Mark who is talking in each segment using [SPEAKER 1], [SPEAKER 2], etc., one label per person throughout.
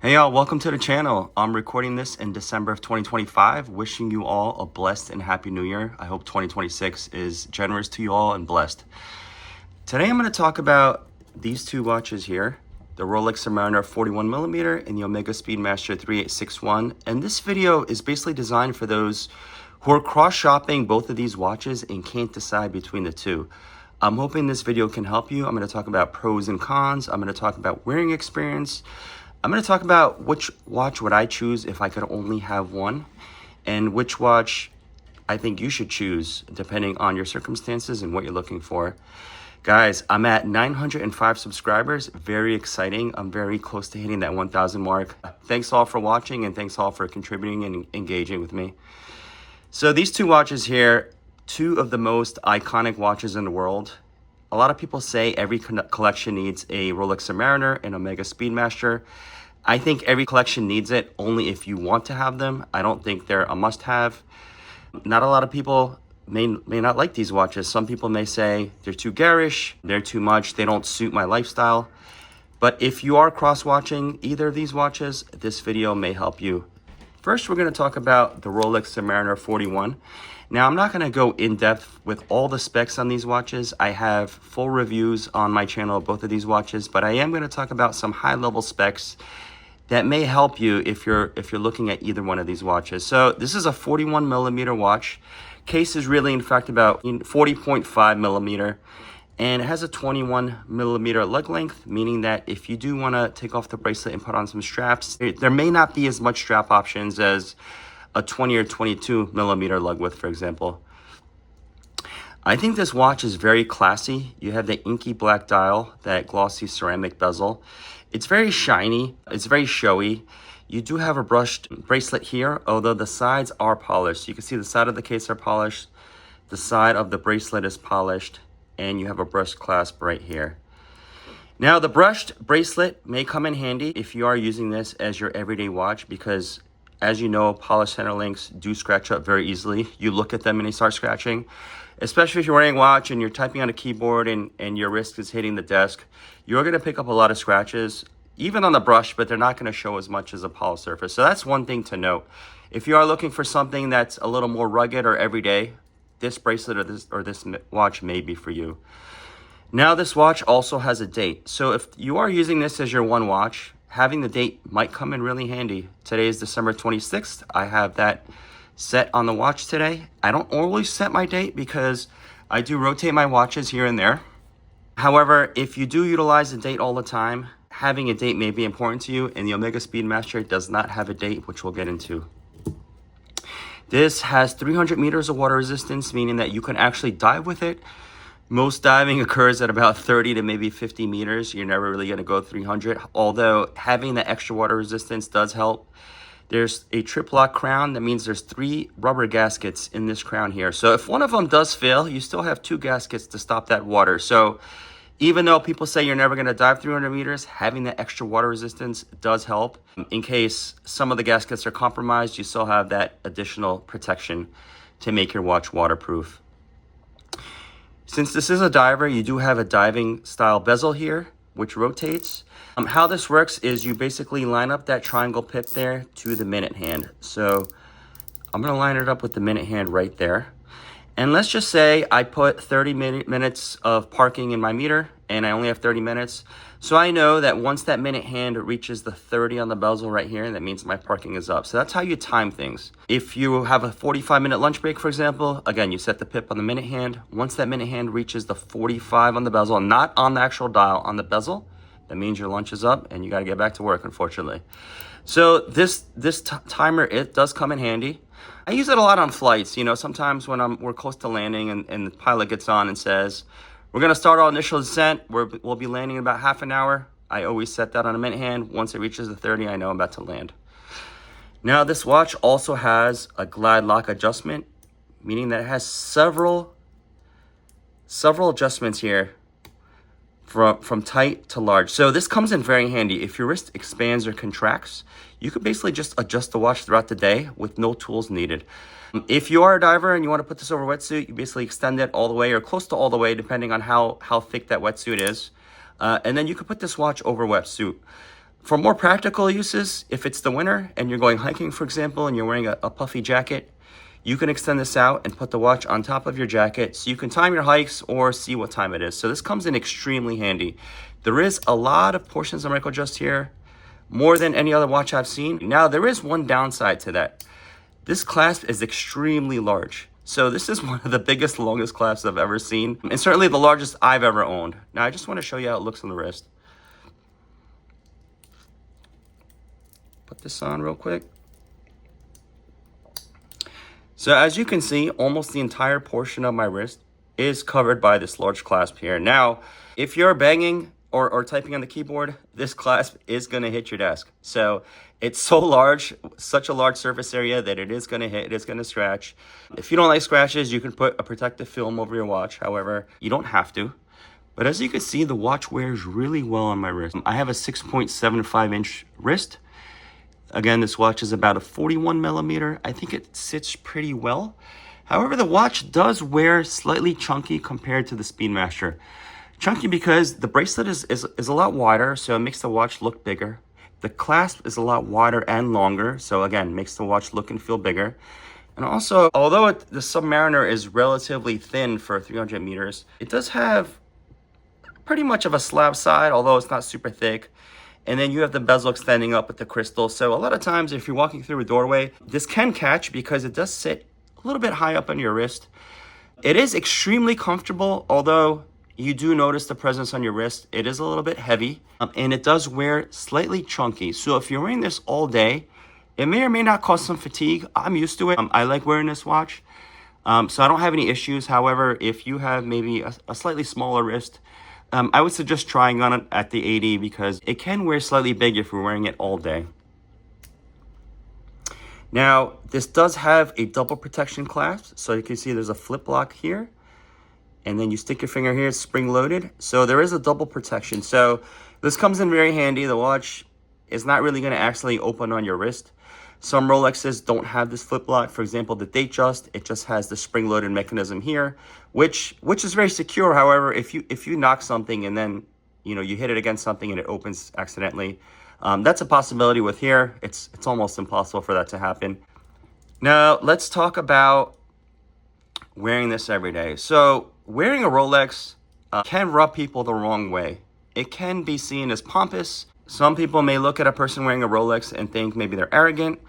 [SPEAKER 1] Hey y'all, welcome to the channel. I'm recording this in December of 2025, wishing you all a blessed and happy new year. I hope 2026 is generous to you all and blessed. Today I'm going to talk about these two watches here, the Rolex Submariner 41mm and the Omega Speedmaster 3861. And this video is basically designed for those who are cross-shopping both of these watches and can't decide between the two. I'm hoping this video can help you. I'm going to talk about pros and cons. I'm going to talk about wearing experience. I'm going to talk about which watch would I choose if I could only have one, and which watch I think you should choose depending on your circumstances and what you're looking for. Guys, I'm at 905 subscribers. Very exciting. I'm very close to hitting that 1,000 mark. Thanks all for watching, and thanks all for contributing and engaging with me. So these two watches here, two of the most iconic watches in the world. A lot of people say every collection needs a Rolex Submariner and Omega Speedmaster. I think every collection needs it only if you want to have them. I don't think they're a must-have. Not a lot of people may not like these watches. Some people may say they're too garish, they're too much, they don't suit my lifestyle. But if you are cross-watching either of these watches, this video may help you. First, we're going to talk about the Rolex Submariner 41. Now, I'm not going to go in depth with all the specs on these watches. I have full reviews on my channel of both of these watches, but I am going to talk about some high-level specs that may help you if you're looking at either one of these watches. So this is a 41mm watch. Case is really, in fact, about 40.5mm, and it has a 21mm lug length, meaning that if you do want to take off the bracelet and put on some straps, there may not be as much strap options as a 20 or 22mm lug width, for example. I think this watch is very classy. You have the inky black dial, that glossy ceramic bezel. It's very shiny, it's very showy. You do have a brushed bracelet here, although the sides are polished. You can see the side of the case are polished, the side of the bracelet is polished, and you have a brushed clasp right here. Now, the brushed bracelet may come in handy if you are using this as your everyday watch, because as you know, polished center links do scratch up very easily. You look at them and they start scratching, especially if you're wearing a watch and you're typing on a keyboard and your wrist is hitting the desk. You're going to pick up a lot of scratches, even on the brush, but they're not going to show as much as a polished surface. So that's one thing to note. If you are looking for something that's a little more rugged or everyday, this bracelet or this watch may be for you. Now, this watch also has a date. So if you are using this as your one watch, having the date might come in really handy. Today is December 26th. I have that set on the watch today. I don't always set my date because I do rotate my watches here and there. However, if you do utilize the date all the time, having a date may be important to you, and the Omega Speedmaster does not have a date, which we'll get into. This has 300 meters of water resistance, meaning that you can actually dive with it. Most diving occurs at about 30 to maybe 50 meters. You're never really going to go 300, although having the extra water resistance does help. There's a trip lock crown. That means there's 3 rubber gaskets in this crown here. So if one of them does fail, you still have 2 gaskets to stop that water. So even though people say you're never going to dive 300 meters, having that extra water resistance does help. In case some of the gaskets are compromised, you still have that additional protection to make your watch waterproof. Since this is a diver, you do have a diving style bezel here, which rotates. How this works is you basically line up that triangle pip there to the minute hand. So I'm going to line it up with the minute hand right there. And let's just say I put 30 minutes of parking in my meter and I only have 30 minutes. So I know that once that minute hand reaches the 30 on the bezel right here, that means my parking is up. So that's how you time things. If you have a 45-minute lunch break, for example, again, you set the pip on the minute hand. Once that minute hand reaches the 45 on the bezel, not on the actual dial, on the bezel, that means your lunch is up and you got to get back to work, unfortunately. So this timer, it does come in handy. I use it a lot on flights. You know, sometimes when we're close to landing and the pilot gets on and says, we're going to start our initial descent. We'll be landing in about half an hour. I always set that on a minute hand. Once it reaches the 30, I know I'm about to land. Now, this watch also has a glide lock adjustment, meaning that it has several adjustments here from tight to large. So this comes in very handy. If your wrist expands or contracts, you could basically just adjust the watch throughout the day with no tools needed. If you are a diver and you want to put this over a wetsuit, you basically extend it all the way or close to all the way, depending on how thick that wetsuit is. And then you could put this watch over a wetsuit. For more practical uses, if it's the winter and you're going hiking, for example, and you're wearing a puffy jacket, you can extend this out and put the watch on top of your jacket so you can time your hikes or see what time it is. So this comes in extremely handy. There is a lot of portions of micro adjust here, more than any other watch I've seen. Now, there is one downside to that. This clasp is extremely large. So this is one of the biggest, longest clasps I've ever seen, and certainly the largest I've ever owned. Now, I just want to show you how it looks on the wrist. Put this on real quick. So as you can see, almost the entire portion of my wrist is covered by this large clasp here. Now, if you're banging or typing on the keyboard, this clasp is going to hit your desk. So it's so large, such a large surface area that it is going to hit, it is going to scratch. If you don't like scratches, you can put a protective film over your watch. However, you don't have to. But as you can see, the watch wears really well on my wrist. I have a 6.75-inch wrist. Again, this watch is about a 41 millimeter. I think it sits pretty well. However, the watch does wear slightly chunky compared to the Speedmaster. Chunky because the bracelet is a lot wider, so it makes the watch look bigger. The clasp is a lot wider and longer, so again, makes the watch look and feel bigger. And also, although the Submariner is relatively thin for 300 meters, it does have pretty much of a slab side, although it's not super thick. And then you have the bezel extending up with the crystal. So a lot of times if you're walking through a doorway, this can catch because it does sit a little bit high up on your wrist. It is extremely comfortable, although you do notice the presence on your wrist. It is a little bit heavy, and it does wear slightly chunky. So if you're wearing this all day, it may or may not cause some fatigue. I'm used to it. I like wearing this watch, so I don't have any issues. However, if you have maybe a slightly smaller wrist, I would suggest trying on it at the 80 because it can wear slightly big if you're wearing it all day. Now, this does have a double protection clasp. So you can see there's a flip lock here. And then you stick your finger here, it's spring loaded. So there is a double protection. So this comes in very handy. The watch is not really going to actually open on your wrist. Some Rolexes don't have this flip lock. For example, the Datejust, it just has the spring-loaded mechanism here, which is very secure. However, if you knock something and then you hit it against something and it opens accidentally, that's a possibility. With here, it's almost impossible for that to happen. Now let's talk about wearing this every day. So wearing a Rolex can rub people the wrong way. It can be seen as pompous. Some people may look at a person wearing a Rolex and think maybe they're arrogant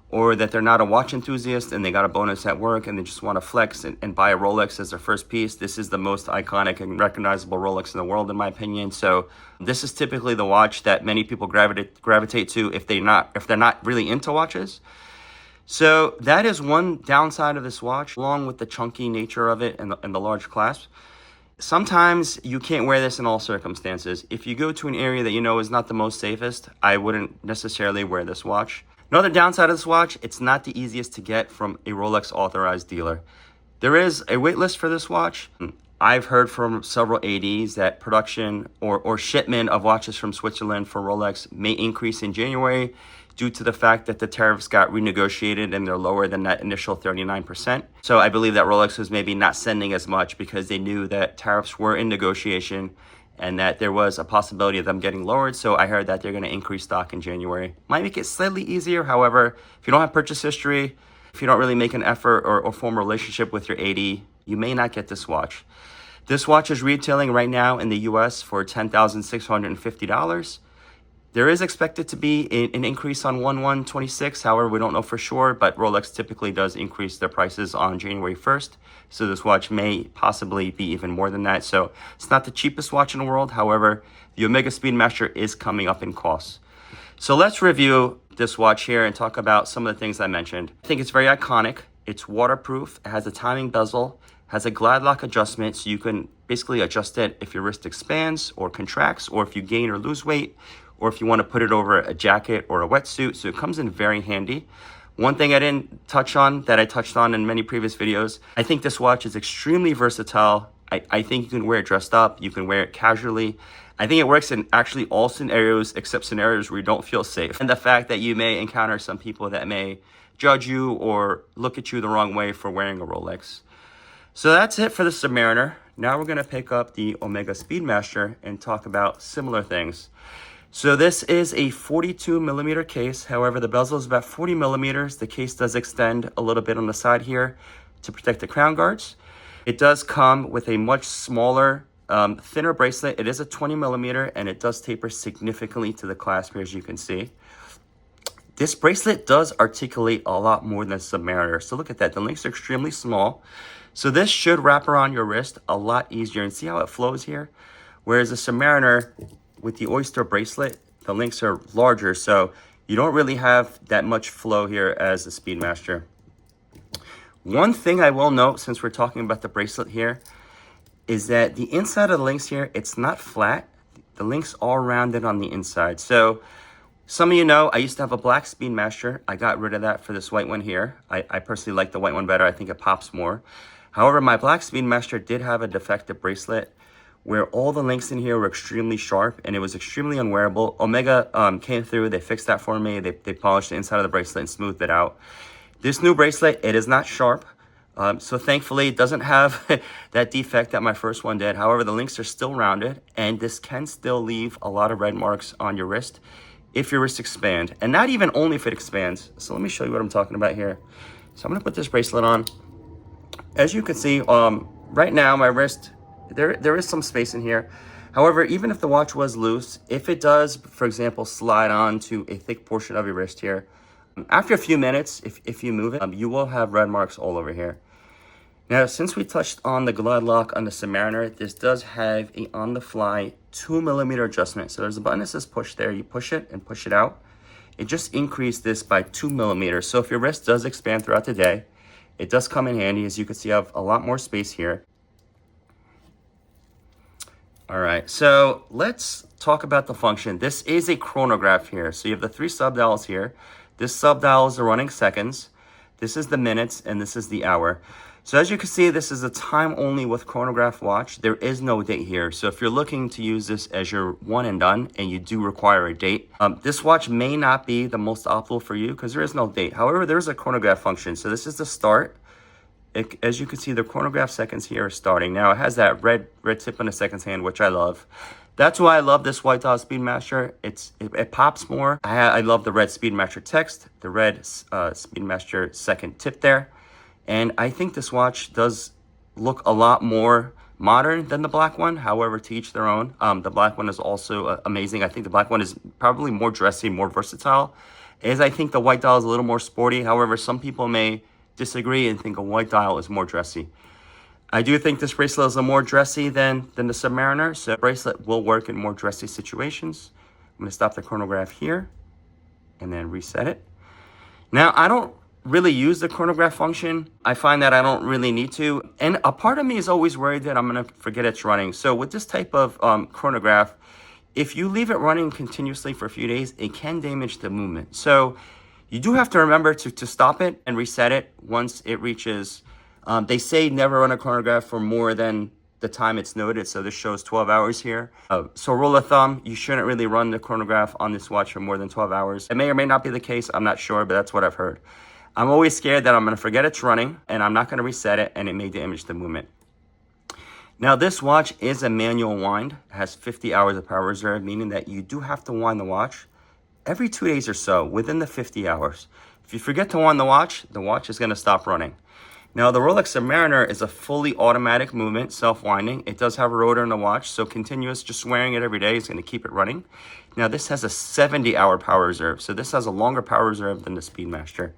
[SPEAKER 1] or that they're not a watch enthusiast and they got a bonus at work and they just want to flex and buy a Rolex as their first piece. This is the most iconic and recognizable Rolex in the world, in my opinion. So this is typically the watch that many people gravitate to if they're not really into watches. So that is one downside of this watch, along with the chunky nature of it and the large clasp. Sometimes you can't wear this in all circumstances. If you go to an area that you know is not the most safest, I wouldn't necessarily wear this watch. Another downside of this watch, it's not the easiest to get from a Rolex authorized dealer. There is a wait list for this watch. I've heard from several ADs that production or shipment of watches from Switzerland for Rolex may increase in January due to the fact that the tariffs got renegotiated and they're lower than that initial 39%. So I believe that Rolex was maybe not sending as much because they knew that tariffs were in negotiation and that there was a possibility of them getting lowered. So I heard that they're going to increase stock in January. Might make it slightly easier. However, if you don't have purchase history, if you don't really make an effort or form a relationship with your AD, you may not get this watch. This watch is retailing right now in the US for $10,650. There is expected to be an increase on 1/1/26. However, we don't know for sure, but Rolex typically does increase their prices on January 1st. So this watch may possibly be even more than that. So it's not the cheapest watch in the world. However, the Omega Speedmaster is coming up in cost. So let's review this watch here and talk about some of the things I mentioned. I think it's very iconic. It's waterproof. It has a timing bezel, has a glide lock adjustment, so you can basically adjust it if your wrist expands or contracts, or if you gain or lose weight, or if you want to put it over a jacket or a wetsuit. So it comes in very handy. One thing I didn't touch on that I touched on in many previous videos, I think this watch is extremely versatile. I think you can wear it dressed up, you can wear it casually. I think it works in actually all scenarios except scenarios where you don't feel safe. And the fact that you may encounter some people that may judge you or look at you the wrong way for wearing a Rolex. So that's it for the Submariner. Now we're going to pick up the Omega Speedmaster and talk about similar things. So this is a 42 millimeter case. However, the bezel is about 40 millimeters. The case does extend a little bit on the side here to protect the crown guards. It does come with a much smaller, thinner bracelet. It is a 20 millimeter and it does taper significantly to the clasp here, as you can see. This bracelet does articulate a lot more than Submariner. So look at that, the links are extremely small. So this should wrap around your wrist a lot easier, and see how it flows here? Whereas the Submariner with the Oyster bracelet, the links are larger, so you don't really have that much flow here as the Speedmaster. One thing I will note, since we're talking about the bracelet here, is that the inside of the links here, it's not flat. The links are rounded on the inside. So some of you know, I used to have a black Speedmaster. I got rid of that for this white one here. I personally like the white one better. I think it pops more. However, my black Speedmaster did have a defective bracelet where all the links in here were extremely sharp and it was extremely unwearable. Omega came through, they fixed that for me. They polished the inside of the bracelet and smoothed it out. This new bracelet, it is not sharp. So thankfully it doesn't have that defect that my first one did. However, the links are still rounded and this can still leave a lot of red marks on your wrist if your wrist expands, and not even only if it expands. So let me show you what I'm talking about here. So I'm gonna put this bracelet on. As you can see, right now my wrist, there is some space in here. However, even if the watch was loose, if it does, for example, slide onto a thick portion of your wrist here, after a few minutes, if you move it, you will have red marks all over here. Now, since we touched on the glide lock on the Submariner, this does have a on-the-fly 2 millimeter adjustment. So there's a button that says push there. You push it and push it out. It just increased this by 2 millimeters. So if your wrist does expand throughout the day, it does come in handy. As you can see, I have a lot more space here. All right, so let's talk about the function. This is a chronograph here. So you have the 3 sub-dials here. This sub-dial is the running seconds. This is the minutes, and this is the hour. So as you can see, this is a time only with chronograph watch. There is no date here. So if you're looking to use this as your one and done and you do require a date, this watch may not be the most optimal for you because there is no date. However, there is a chronograph function. So this is the start. As you can see, the chronograph seconds here are starting. Now it has that red tip on the seconds hand, which I love. That's why I love this white dial Speedmaster. It pops more. I love the red Speedmaster text, the red Speedmaster second tip there. And I think this watch does look a lot more modern than the black one. However, to each their own. The black one is also amazing. I think the black one is probably more dressy, more versatile. As I think the white dial is a little more sporty. However, some people may disagree and think a white dial is more dressy. I do think this bracelet is a more dressy than the Submariner. So the bracelet will work in more dressy situations. I'm going to stop the chronograph here and then reset it. Now, I don't really use the chronograph function. I find that I don't really need to. And a part of me is always worried that I'm gonna forget it's running. So with this type of chronograph, if you leave it running continuously for a few days, it can damage the movement. So you do have to remember to stop it and reset it once it reaches, they say never run a chronograph for more than the time it's noted. So this shows 12 hours here. So rule of thumb, you shouldn't really run the chronograph on this watch for more than 12 hours. It may or may not be the case, I'm not sure, but that's what I've heard. I'm always scared that I'm going to forget it's running and I'm not going to reset it and it may damage the movement. Now this watch is a manual wind. It has 50 hours of power reserve, meaning that you do have to wind the watch every 2 days or so within the 50 hours. If you forget to wind the watch is going to stop running. Now the Rolex Submariner is a fully automatic movement, self-winding. It does have a rotor in the watch, so continuous, just wearing it every day is going to keep it running. Now this has a 70-hour power reserve, so this has a longer power reserve than the Speedmaster.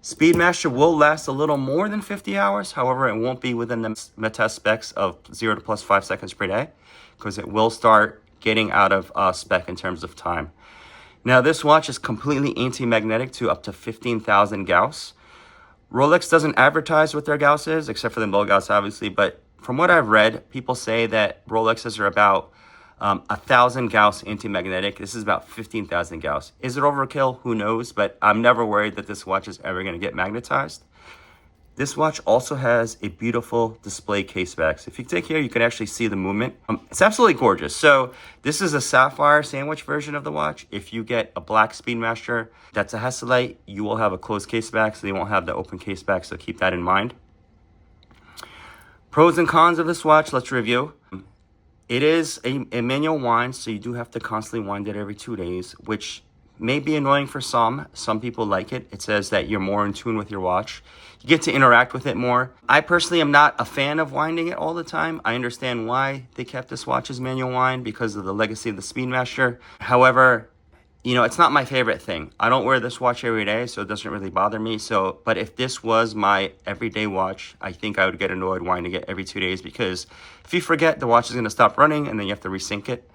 [SPEAKER 1] Speedmaster will last a little more than 50 hours. However, it won't be within the test specs of 0 to plus 5 seconds per day because it will start getting out of spec in terms of time. Now, this watch is completely anti-magnetic to up to 15,000 Gauss. Rolex doesn't advertise what their Gauss is, except for the low Gauss, obviously. But from what I've read, people say that Rolexes are about 1,000 Gauss anti-magnetic. This is about 15,000 Gauss. Is it overkill? Who knows? But I'm never worried that this watch is ever going to get magnetized. This watch also has a beautiful display case back. So if you take here, you can actually see the movement. It's absolutely gorgeous. So this is a sapphire sandwich version of the watch. If you get a black Speedmaster that's a Hesalite, you will have a closed case back, so you won't have the open case back. So keep that in mind. Pros and cons of this watch, let's review. It is a manual wind, so you do have to constantly wind it every 2 days, which may be annoying for some. Some people like it. It says that you're more in tune with your watch. You get to interact with it more. I personally am not a fan of winding it all the time. I understand why they kept this watch as manual wind because of the legacy of the Speedmaster. However, you know, it's not my favorite thing. I don't wear this watch every day, so it doesn't really bother me. So, but if this was my everyday watch, I think I would get annoyed winding it every 2 days because if you forget, the watch is going to stop running and then you have to resync it.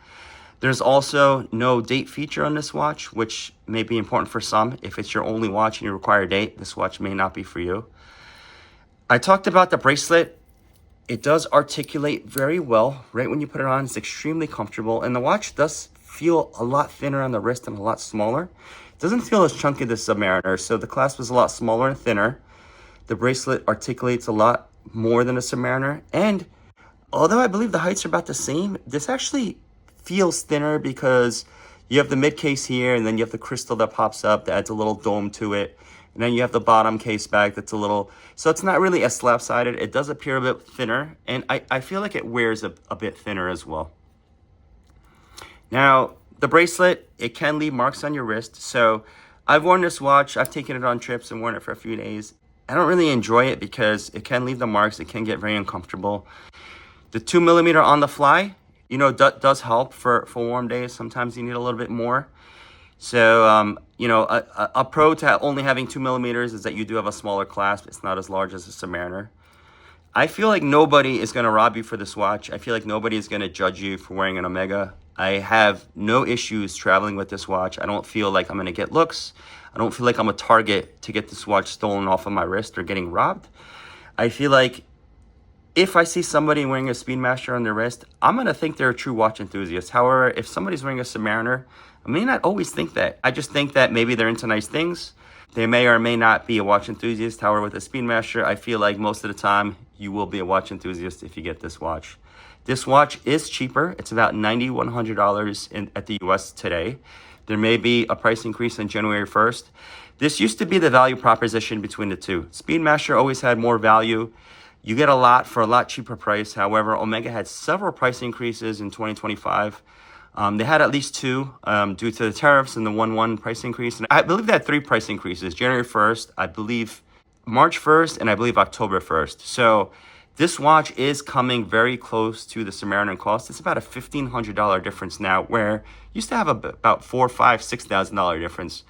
[SPEAKER 1] There's also no date feature on this watch, which may be important for some. If it's your only watch and you require a date, this watch may not be for you. I talked about the bracelet. It does articulate very well. Right when you put it on, it's extremely comfortable. And the watch does feel a lot thinner on the wrist and a lot smaller. It doesn't feel as chunky as the Submariner, so the clasp is a lot smaller and thinner. The bracelet articulates a lot more than a Submariner. And although I believe the heights are about the same, this actually feels thinner because you have the mid case here and then you have the crystal that pops up that adds a little dome to it. And then you have the bottom case back that's a little, so it's not really as slab-sided. It does appear a bit thinner, and I feel like it wears a bit thinner as well. Now, the bracelet, it can leave marks on your wrist. So I've worn this watch, I've taken it on trips and worn it for a few days. I don't really enjoy it because it can leave the marks, it can get very uncomfortable. The 2mm on the fly, you know, does help for warm days. Sometimes you need a little bit more. So, you know, a pro to only having 2mm is that you do have a smaller clasp. It's not as large as a Submariner. I feel like nobody is going to rob you for this watch. I feel like nobody is going to judge you for wearing an Omega. I have no issues traveling with this watch. I don't feel like I'm going to get looks. I don't feel like I'm a target to get this watch stolen off of my wrist or getting robbed. I feel like if I see somebody wearing a Speedmaster on their wrist, I'm going to think they're a true watch enthusiast. However, if somebody's wearing a Submariner, I may not always think that. I just think that maybe they're into nice things. They may or may not be a watch enthusiast. However, with a Speedmaster, I feel like most of the time you will be a watch enthusiast if you get this watch. This watch is cheaper. It's about $9,100 at the US today. There may be a price increase on January 1st. This used to be the value proposition between the two. Speedmaster always had more value. You get a lot for a lot cheaper price. However, Omega had several price increases in 2025. They had at least two due to the tariffs and the 1/1 price increase. And I believe they had three price increases, January 1st, I believe March 1st, and I believe October 1st. So this watch is coming very close to the Submariner cost. It's about a $1,500 difference now, where it used to have about $4,000, $5,000, $6,000 difference.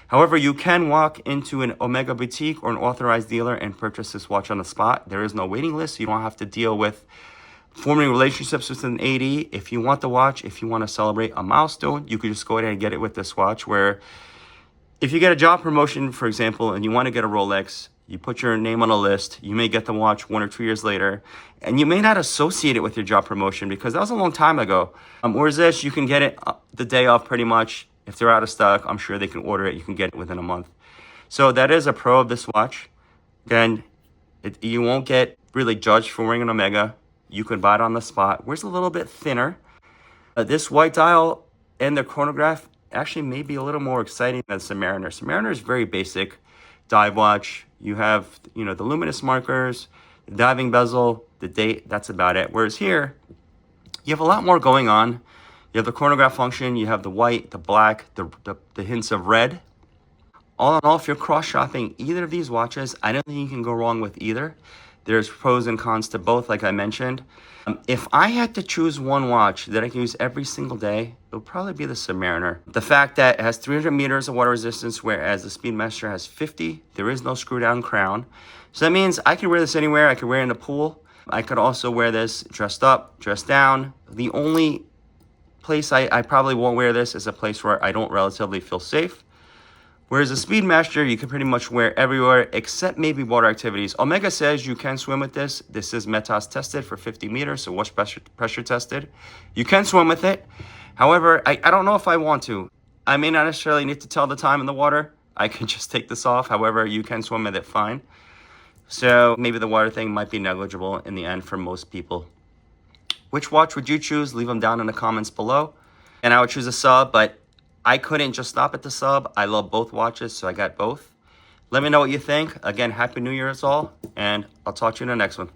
[SPEAKER 1] However, you can walk into an Omega boutique or an authorized dealer and purchase this watch on the spot. There is no waiting list. You don't have to deal with forming relationships with an AD. If you want the watch, if you want to celebrate a milestone, you could just go ahead and get it with this watch, where if you get a job promotion, for example, and you want to get a Rolex, you put your name on a list, you may get the watch 1 or 2 years later, and you may not associate it with your job promotion because that was a long time ago. Whereas this, you can get it the day of pretty much. If they're out of stock, I'm sure they can order it. You can get it within a month. So that is a pro of this watch. Again, you won't get really judged for wearing an Omega. You can buy it on the spot. Where's a little bit thinner. This white dial and the chronograph actually may be a little more exciting than Submariner. Submariner is very basic dive watch. You have, you know, the luminous markers, the diving bezel, the date. That's about it. Whereas here, you have a lot more going on. You have the chronograph function. You have the white, the black, the hints of red. All in all, if you're cross-shopping either of these watches, I don't think you can go wrong with either. There's pros and cons to both, like I mentioned. If I had to choose one watch that I can use every single day, it would probably be the Submariner. The fact that it has 300 meters of water resistance, whereas the Speedmaster has 50, there is no screw-down crown. So that means I can wear this anywhere. I can wear it in the pool. I could also wear this dressed up, dressed down. The only place I probably won't wear this is a place where I don't relatively feel safe. Whereas a Speedmaster, you can pretty much wear everywhere except maybe water activities. Omega says you can swim with this. This is METAS tested for 50 meters, so water pressure tested. You can swim with it. However, I don't know if I want to. I may not necessarily need to tell the time in the water. I can just take this off. However, you can swim with it fine. So maybe the water thing might be negligible in the end for most people. Which watch would you choose? Leave them down in the comments below. And I would choose a sub, but I couldn't just stop at the sub. I love both watches, so I got both. Let me know what you think. Again, Happy New Year, all, and I'll talk to you in the next one.